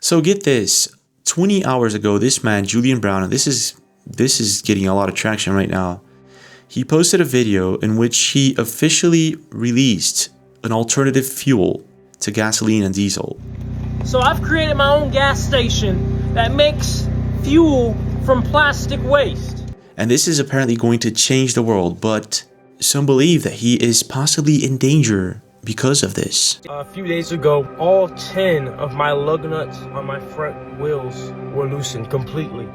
So get this, 20 hours ago, this man, Julian Brown, and this is getting a lot of traction right now. He posted a video in which he officially released an alternative fuel to gasoline and diesel. So I've created my own gas station that makes fuel from plastic waste. And this is apparently going to change the world, but some believe that he is possibly in danger because of this. A few days ago, all 10 of my lug nuts on my front wheels were loosened completely.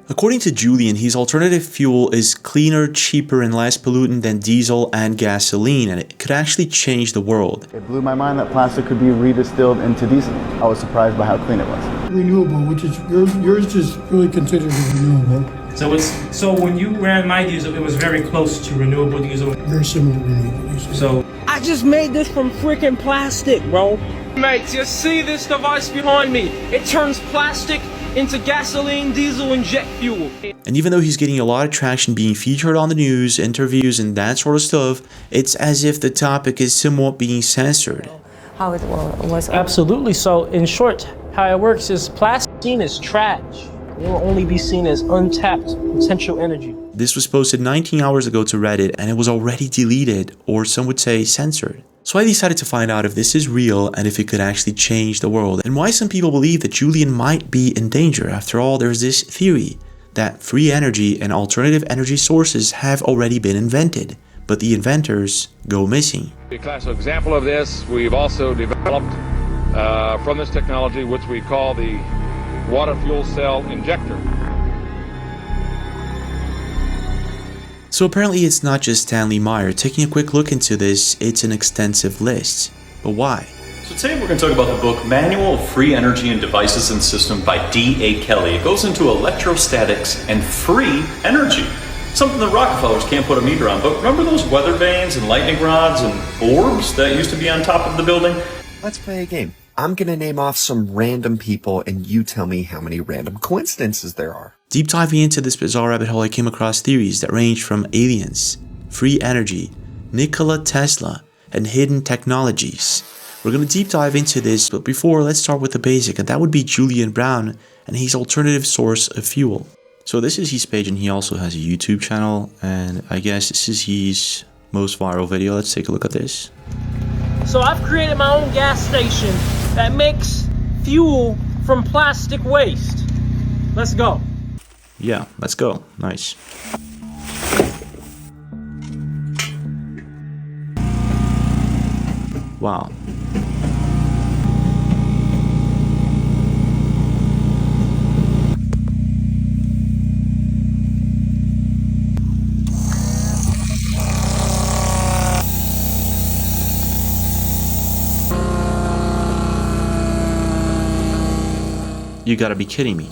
According to Julian, his alternative fuel is cleaner, cheaper, and less pollutant than diesel and gasoline, and it could actually change the world. It blew my mind that plastic could be redistilled into diesel. I was surprised by how clean it was. Renewable, which is yours is really considered renewable. So when you ran my diesel, it was very close to renewable diesel. Very similar to renewable diesel. So I just made this from freaking plastic, bro. Mates, you see this device behind me? It turns plastic into gasoline, diesel, and jet fuel. And even though he's getting a lot of traction being featured on the news, interviews, and that sort of stuff, it's as if the topic is somewhat being censored. How it was? Absolutely. So in short, how it works is plastic seen as trash. It will only be seen as untapped potential energy. This was posted 19 hours ago to Reddit, and it was already deleted, or some would say censored. So I decided to find out if this is real and if it could actually change the world, and why some people believe that Julian might be in danger. After all, there's this theory that free energy and alternative energy sources have already been invented, but the inventors go missing. A classic example of this, we've also developed from this technology, which we call the water fuel cell injector. So apparently it's not just Stanley Meyer. Taking a quick look into this, it's an extensive list. But why? So today we're going to talk about the book Manual of Free Energy and Devices and Systems by D.A. Kelly. It goes into electrostatics and free energy. Something the Rockefellers can't put a meter on. But remember those weather vanes and lightning rods and orbs that used to be on top of the building? Let's play a game. I'm going to name off some random people and you tell me how many random coincidences there are. Deep diving into this bizarre rabbit hole, I came across theories that range from aliens, free energy, Nikola Tesla, and hidden technologies. We're going to deep dive into this, but before, let's start with the basic, and that would be Julian Brown and his alternative source of fuel. So this is his page, and he also has a YouTube channel, and I guess this is his most viral video. Let's take a look at this. So I've created my own gas station that makes fuel from plastic waste. Let's go. Yeah, let's go. Nice. Wow. You gotta be kidding me.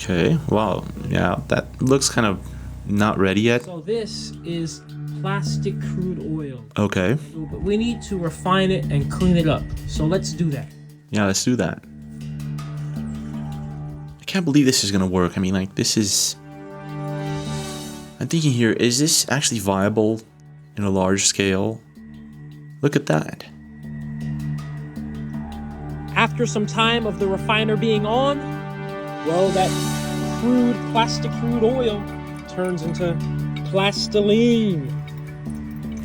Okay, wow, yeah, that looks kind of not ready yet. So this is plastic crude oil. Okay. But we need to refine it and clean it up. So let's do that. Yeah, let's do that. I can't believe this is gonna work. I mean, like, this is... I'm thinking here, is this actually viable in a large scale? Look at that. After some time of the refiner being on, well, that plastic crude oil turns into plastiline.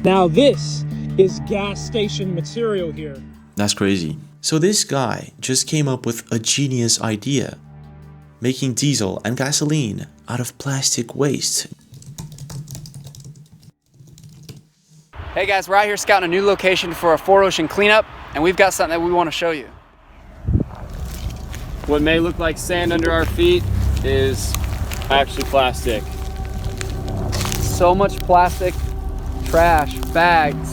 Now this is gas station material here. That's crazy. So this guy just came up with a genius idea, making diesel and gasoline out of plastic waste. Hey guys, we're out here scouting a new location for a 4Ocean cleanup, and we've got something that we want to show you. What may look like sand under our feet is actually plastic. So much plastic, trash, bags,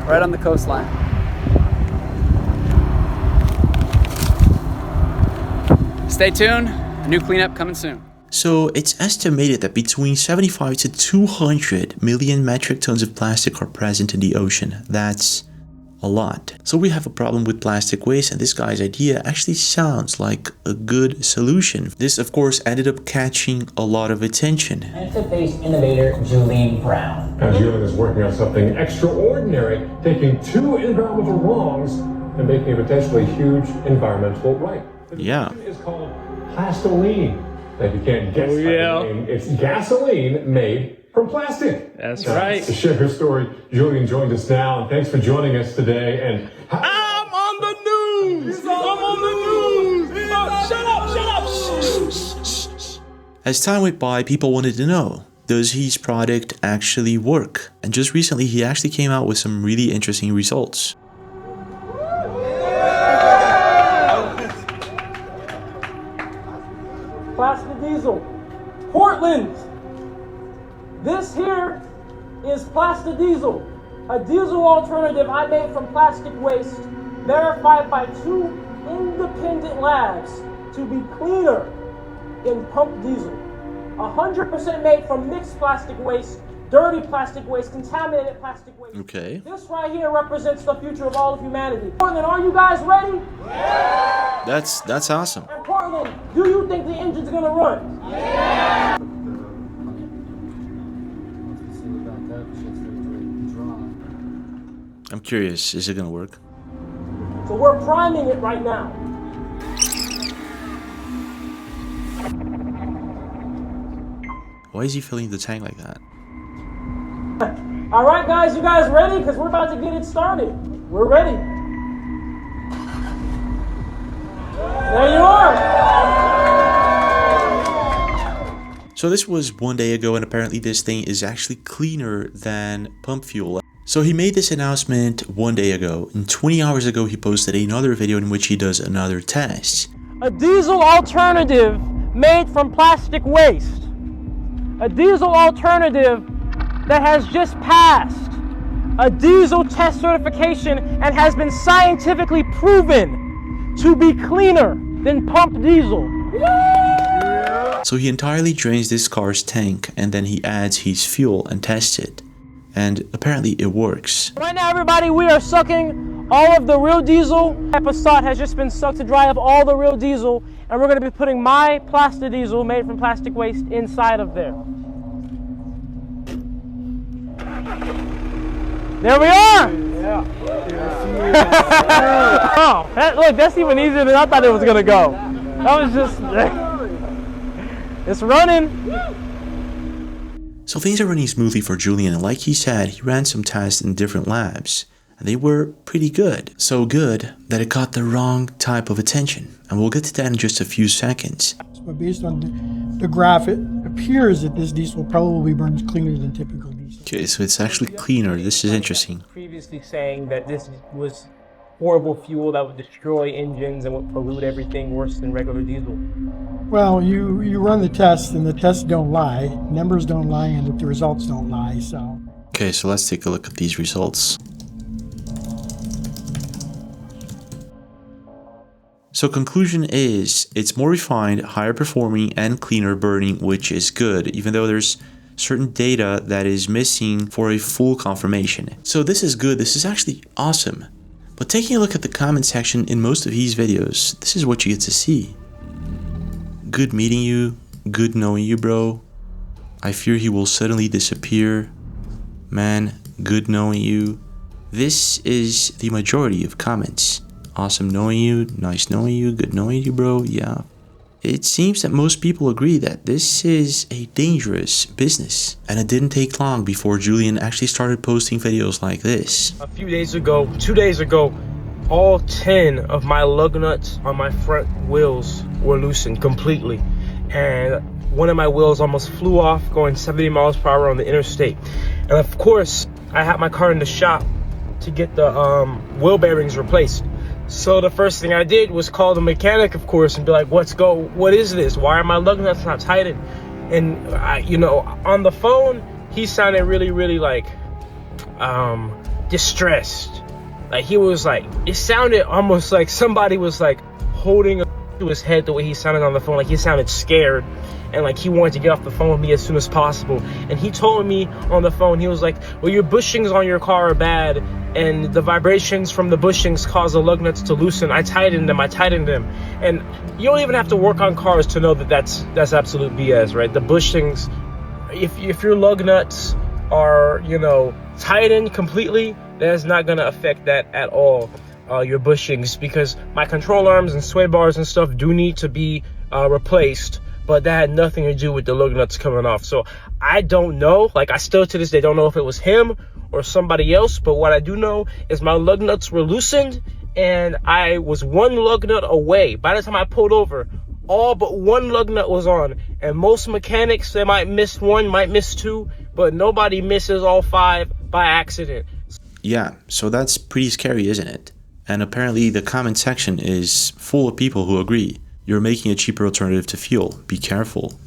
right on the coastline. Stay tuned, a new cleanup coming soon. So it's estimated that between 75 to 200 million metric tons of plastic are present in the ocean. That's a lot. So we have a problem with plastic waste, and this guy's idea actually sounds like a good solution. This of course ended up catching a lot of attention. Benefit-based innovator Julian Brown. Now Julian is working on something extraordinary, taking two environmental wrongs and making a potentially huge environmental right. Yeah. It's called plastoline. Now, if you can't guess by the name, it's gasoline made from plastic. That's right. To share her story, Julian joined us now, and thanks for joining us today. And I'm on the news! I'm on the news! Shut up! As time went by, people wanted to know, does his product actually work? And just recently, he actually came out with some really interesting results. Plastic diesel. Portland. This here is plastic diesel. A diesel alternative I made from plastic waste, verified by 2 independent labs to be cleaner than pump diesel. 100% made from mixed plastic waste, dirty plastic waste, contaminated plastic waste. Okay. This right here represents the future of all of humanity. Portland, are you guys ready? Yeah! That's awesome. And Portland, do you think the engine's gonna run? Yeah! I'm curious, is it gonna work? So we're priming it right now. Why is he filling the tank like that? All right, guys, you guys ready? Because we're about to get it started. We're ready. There you are. So this was 1 day ago, and apparently this thing is actually cleaner than pump fuel. So he made this announcement 1 day ago, and 20 hours ago he posted another video in which he does another test. A diesel alternative made from plastic waste. A diesel alternative that has just passed a diesel test certification and has been scientifically proven to be cleaner than pump diesel. So he entirely drains this car's tank, and then he adds his fuel and tests it. And apparently it works. Right now, everybody, we are sucking all of the real diesel. Episode has just been sucked to dry of all the real diesel, and we're going to be putting my plastic diesel made from plastic waste inside of there. There we are! Yeah. Oh, look, that's even easier than I thought it was going to go. That was just... It's running. So things are running smoothly for Julian, and like he said, he ran some tests in different labs, and they were pretty good. So good that it got the wrong type of attention, and we'll get to that in just a few seconds. But based on the graph, it appears that this diesel probably burns cleaner than typical diesel. Okay, so it's actually cleaner. This is interesting. Previously saying that this was horrible fuel that would destroy engines and would pollute everything worse than regular diesel. Well, you run the tests, and the tests don't lie. Numbers don't lie, and the results don't lie, so... Okay, so let's take a look at these results. So conclusion is, it's more refined, higher performing, and cleaner burning, which is good, even though there's certain data that is missing for a full confirmation. So this is good, this is actually awesome. But taking a look at the comment section in most of his videos, this is what you get to see. Good meeting you, good knowing you, bro. I fear he will suddenly disappear. Man, good knowing you. This is the majority of comments. Awesome knowing you, nice knowing you, good knowing you, bro, yeah. It seems that most people agree that this is a dangerous business. And it didn't take long before Julian actually started posting videos like this. A few days ago, 2 days ago, all 10 of my lug nuts on my front wheels were loosened completely. And one of my wheels almost flew off going 70 miles per hour on the interstate. And of course, I had my car in the shop to get the wheel bearings replaced. So the first thing I did was call the mechanic, of course, and be like, what is this? Why are my lug nuts not tightened? And, on the phone, he sounded really, really, like, distressed. Like, he was like, it sounded almost like somebody was, like, holding to his head the way he sounded on the phone. Like, he sounded scared. and like he wanted to get off the phone with me as soon as possible. And he told me on the phone, he was like, well, your bushings on your car are bad, and the vibrations from the bushings cause the lug nuts to loosen. I tightened them. And you don't even have to work on cars to know that that's absolute BS, right? The bushings, if your lug nuts are, you know, tightened completely, that's not going to affect that at all, your bushings, because my control arms and sway bars and stuff do need to be replaced, but that had nothing to do with the lug nuts coming off. So I don't know, like I still to this day don't know if it was him or somebody else, but what I do know is my lug nuts were loosened, and I was one lug nut away. By the time I pulled over, all but one lug nut was on, and most mechanics, they might miss one, might miss two, but nobody misses all five by accident. Yeah, so that's pretty scary, isn't it? And apparently the comment section is full of people who agree. You're making a cheaper alternative to fuel. Be careful.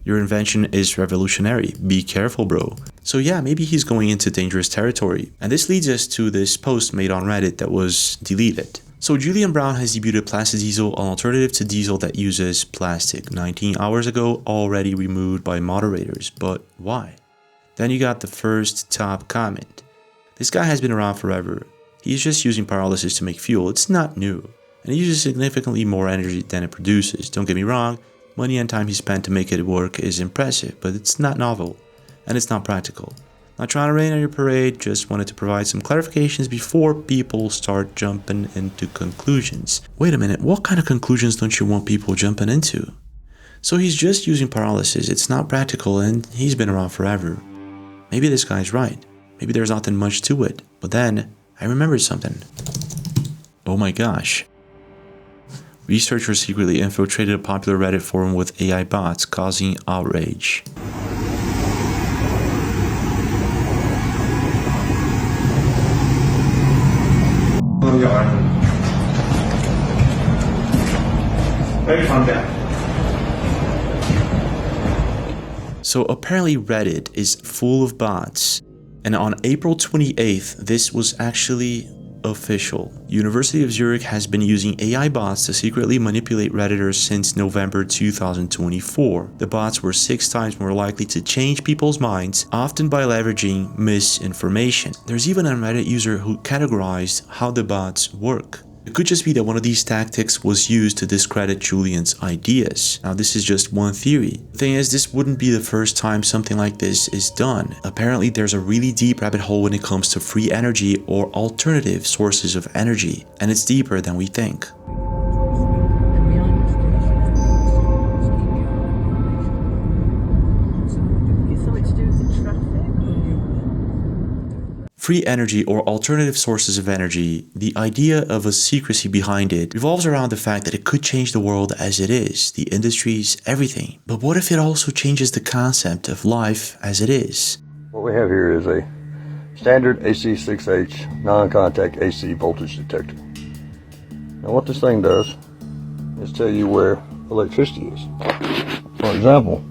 Your invention is revolutionary. Be careful, bro. So yeah, maybe he's going into dangerous territory. And this leads us to this post made on Reddit that was deleted. So Julian Brown has debuted Plastidiesel, an alternative to diesel that uses plastic. 19 hours ago, already removed by moderators. But why? Then you got the first top comment. This guy has been around forever. He's just using pyrolysis to make fuel. It's not new. And it uses significantly more energy than it produces. Don't get me wrong, money and time he spent to make it work is impressive, but it's not novel. And it's not practical. Not trying to rain on your parade, just wanted to provide some clarifications before people start jumping into conclusions. Wait a minute, what kind of conclusions don't you want people jumping into? So he's just using pyrolysis, it's not practical, and he's been around forever. Maybe this guy's right. Maybe there's nothing much to it. But then, I remembered something. Oh my gosh. Researchers secretly infiltrated a popular Reddit forum with AI bots, causing outrage. So apparently Reddit is full of bots. And on April 28th, this was actually official. University of Zurich has been using AI bots to secretly manipulate Redditors since November 2024. The bots were 6 times more likely to change people's minds, often by leveraging misinformation. There's even a Reddit user who categorized how the bots work. It could just be that one of these tactics was used to discredit Julian's ideas. Now, this is just one theory. The thing is, this wouldn't be the first time something like this is done. Apparently, there's a really deep rabbit hole when it comes to free energy or alternative sources of energy, and it's deeper than we think. Free energy or alternative sources of energy, the idea of a secrecy behind it revolves around the fact that it could change the world as it is, the industries, everything. But what if it also changes the concept of life as it is? What we have here is a standard AC6H non-contact AC voltage detector. Now what this thing does is tell you where electricity is. For example,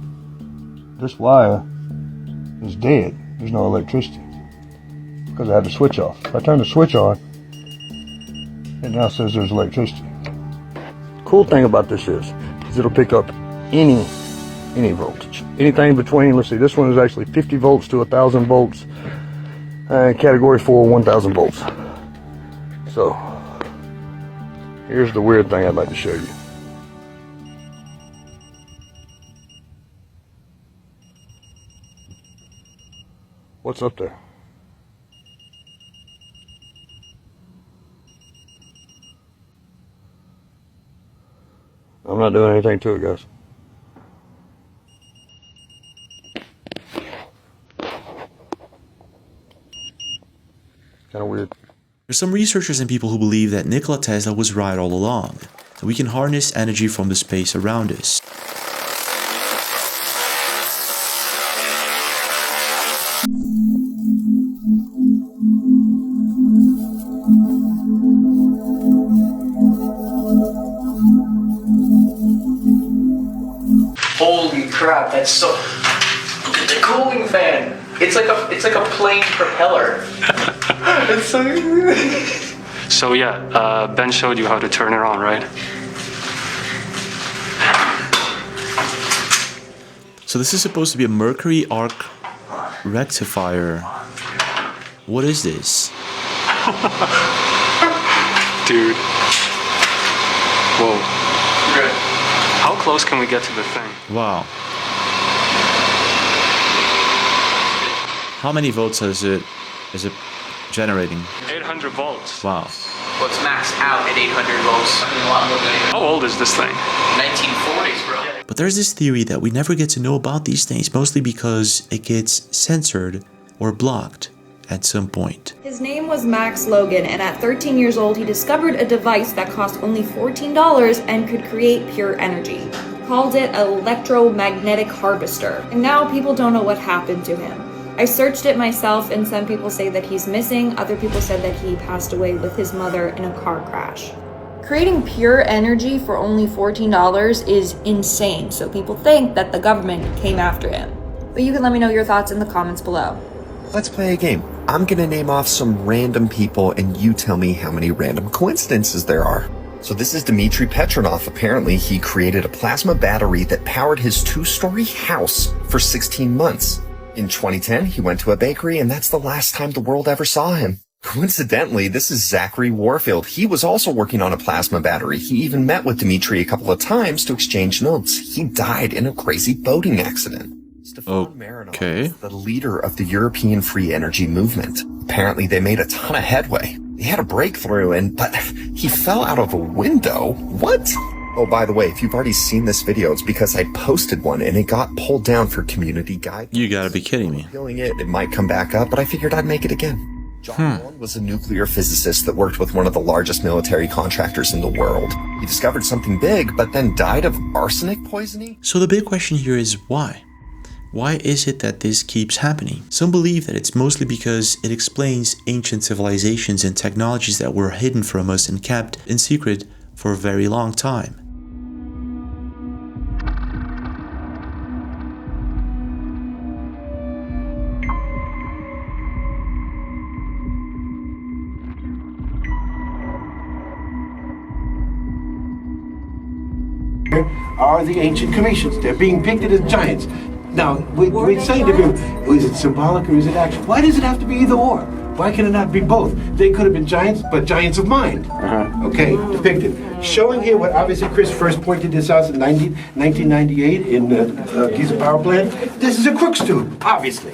this wire is dead. There's no electricity, because I had the switch off. If I turn the switch on, it now says there's electricity. Cool thing about this is it'll pick up any voltage. Anything between, let's see, this one is actually 50 volts to 1,000 volts, category 4, 1,000 volts. So, here's the weird thing I'd like to show you. What's up there? I'm not doing anything to it, guys. Kind of weird. There's some researchers and people who believe that Nikola Tesla was right all along, that we can harness energy from the space around us. Holy crap, that's so... Look at the cooling fan! It's like a plane propeller. It's so... So yeah, Ben showed you how to turn it on, right? So this is supposed to be a mercury arc rectifier. What is this? Dude. Whoa. Good. How close can we get to the thing? Wow. How many volts is it generating? 800 volts. Wow. Well, it's maxed out at 800 volts. How old is this thing? 1940s, bro. But there's this theory that we never get to know about these things, mostly because it gets censored or blocked at some point. His name was Max Logan, and at 13 years old, he discovered a device that cost only $14 and could create pure energy. He called it an electromagnetic harvester, and now people don't know what happened to him. I searched it myself, and some people say that he's missing, other people said that he passed away with his mother in a car crash. Creating pure energy for only $14 is insane, so people think that the government came after him. But you can let me know your thoughts in the comments below. Let's play a game. I'm gonna name off some random people and you tell me how many random coincidences there are. So this is Dmitry Petronov. Apparently he created a plasma battery that powered his 2-story house for 16 months. In 2010, he went to a bakery and that's the last time the world ever saw him. Coincidentally, this is Zachary Warfield. He was also working on a plasma battery. He even met with Dmitry a couple of times to exchange notes. He died in a crazy boating accident. Okay. The leader of the European free energy movement. Apparently they made a ton of headway. He had a breakthrough but he fell out of a window. What? Oh, by the way, if you've already seen this video, it's because I posted one and it got pulled down for community guide. You gotta be kidding me. Feeling it might come back up, but I figured I'd make it again. John Allen was a nuclear physicist that worked with one of the largest military contractors in the world. He discovered something big, but then died of arsenic poisoning. So the big question here is why? Why is it that this keeps happening? Some believe that it's mostly because it explains ancient civilizations and technologies that were hidden from us and kept in secret for a very long time. Are the ancient Cometians. They're being pictured as giants. Now, we'd say to them, is it symbolic or is it actual? Why does it have to be either or? Why can it not be both? They could have been giants, but giants of mind. Okay, depicted. Showing here what obviously Chris first pointed this out in 1998 in the Giza power plant. This is a Crookes tube, obviously.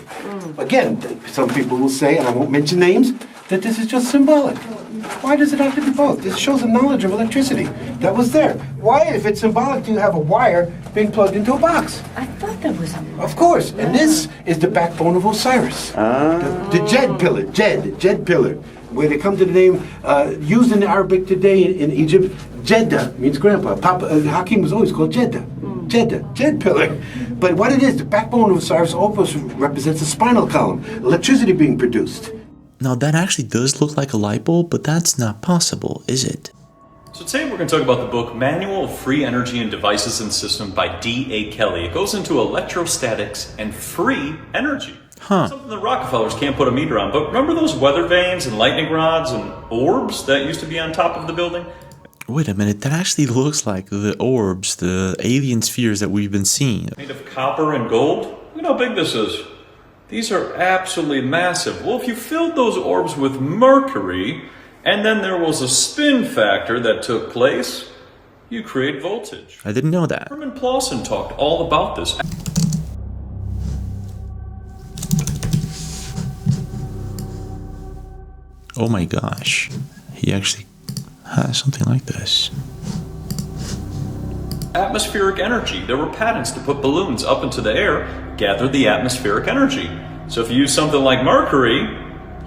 Again, some people will say, and I won't mention names, that this is just symbolic. Why does it have to be both? This shows a knowledge of electricity that was there. Why, if it's symbolic, do you have a wire being plugged into a box? I thought that was symbolic. Of course, and this is the backbone of Osiris. The Jed pillar, Jed pillar, where they come to the name, used in the Arabic today in Egypt, Jeddah means grandpa. Papa, Hakim was always called Jeddah. Jed pillar. But what it is, the backbone of Osiris also represents a spinal column, electricity being produced. Now that actually does look like a light bulb, but that's not possible, is it? So today we're going to talk about the book Manual of Free Energy and Devices and System by D.A. Kelly. It goes into electrostatics and free energy. Something the Rockefellers can't put a meter on. But remember those weather vanes and lightning rods and orbs that used to be on top of the building? Wait a minute, that actually looks like the orbs, the alien spheres that we've been seeing. Made of copper and gold? Look at how big this is. These are absolutely massive. Well, if you filled those orbs with mercury, and then there was a spin factor that took place, you create voltage. I didn't know that. Herman Plausen talked all about this. Oh my gosh, he actually has something like this. Atmospheric energy. There were patents to put balloons up into the air, gather the atmospheric energy. So if you use something like mercury,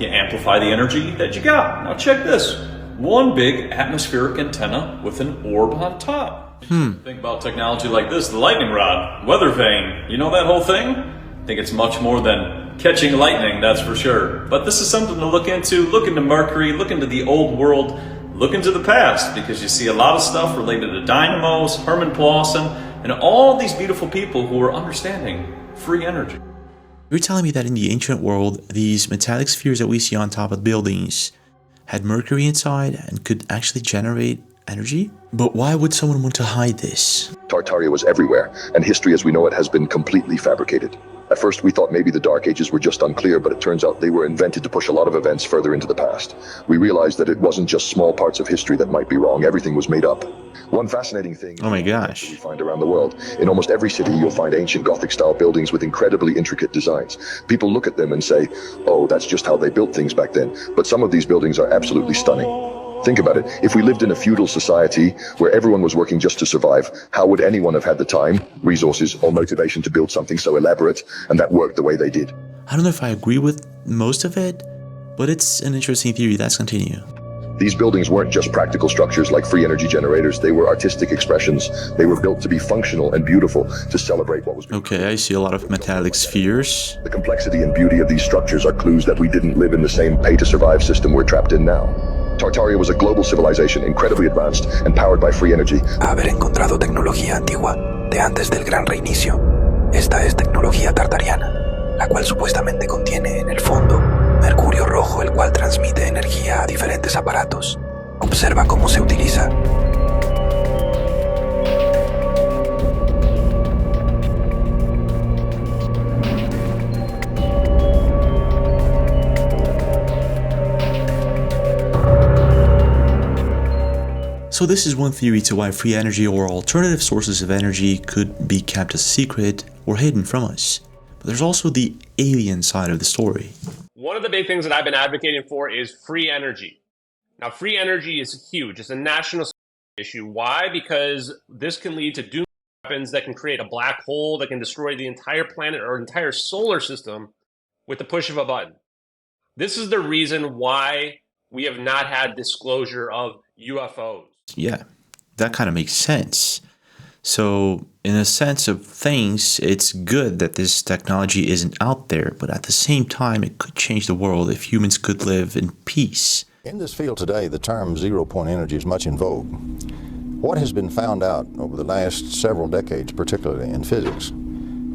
you amplify the energy that you got. Now check this. One big atmospheric antenna with an orb on top. Think about technology like this, the lightning rod, weather vane. You know that whole thing? I think it's much more than catching lightning, that's for sure. But this is something to look into. Look into mercury, look into the old world. Look into the past, because you see a lot of stuff related to dynamos, Herman Plausen, and all these beautiful people who are understanding free energy. You're telling me that in the ancient world, these metallic spheres that we see on top of buildings had mercury inside and could actually generate energy? But why would someone want to hide this? Tartaria was everywhere, and history as we know it has been completely fabricated. At first we thought maybe the Dark Ages were just unclear, but it turns out they were invented to push a lot of events further into the past. We realized that it wasn't just small parts of history that might be wrong, everything was made up. One fascinating thing oh my gosh, we find around the world. In almost every city you'll find ancient Gothic-style buildings with incredibly intricate designs. People look at them and say, oh, that's just how they built things back then. But some of these buildings are absolutely stunning. Think about it. If we lived in a feudal society where everyone was working just to survive, how would anyone have had the time, resources, or motivation to build something so elaborate and that worked the way they did? I don't know if I agree with most of it, but it's an interesting theory. Let's continue. These buildings weren't just practical structures like free energy generators. They were artistic expressions. They were built to be functional and beautiful, to celebrate what was being okay, I see a lot of metallic spheres. The complexity and beauty of these structures are clues that we didn't live in the same pay-to-survive system we're trapped in now. Tartaria was a global civilization, incredibly advanced and powered by free energy. Haber encontrado tecnología antigua de antes del gran reinicio. Esta es tecnología tartariana, la cual supuestamente contiene en el fondo mercurio rojo, el cual transmite energía a diferentes aparatos. Observa cómo se utiliza. So this is one theory to why free energy or alternative sources of energy could be kept as a secret or hidden from us. But there's also the alien side of the story. One of the big things that I've been advocating for is free energy. Now, free energy is huge. It's a national issue. Why? Because this can lead to doom weapons that can create a black hole that can destroy the entire planet or entire solar system with the push of a button. This is the reason why we have not had disclosure of UFOs. Yeah, that kind of makes sense. So, in a sense of things, it's good that this technology isn't out there, but at the same time, it could change the world if humans could live in peace. In this field today, the term zero-point energy is much in vogue. What has been found out over the last several decades, particularly in physics,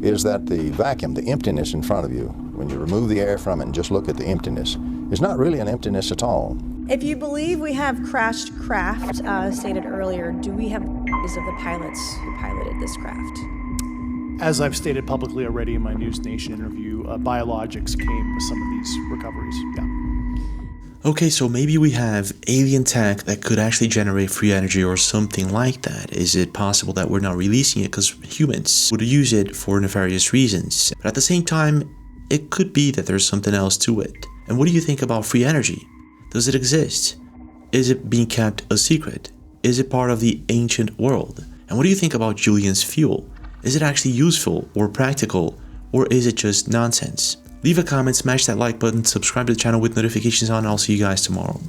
is that the vacuum, the emptiness in front of you, when you remove the air from it and just look at the emptiness, is not really an emptiness at all. If you believe we have crashed craft, stated earlier, do we have of the pilots who piloted this craft? As I've stated publicly already in my News Nation interview, biologics came with some of these recoveries, yeah. Okay, so maybe we have alien tech that could actually generate free energy or something like that. Is it possible that we're not releasing it because humans would use it for nefarious reasons? But at the same time, it could be that there's something else to it. And what do you think about free energy? Does it exist? Is it being kept a secret? Is it part of the ancient world? And what do you think about Julian's fuel? Is it actually useful or practical, or is it just nonsense? Leave a comment, smash that like button, subscribe to the channel with notifications on, and I'll see you guys tomorrow.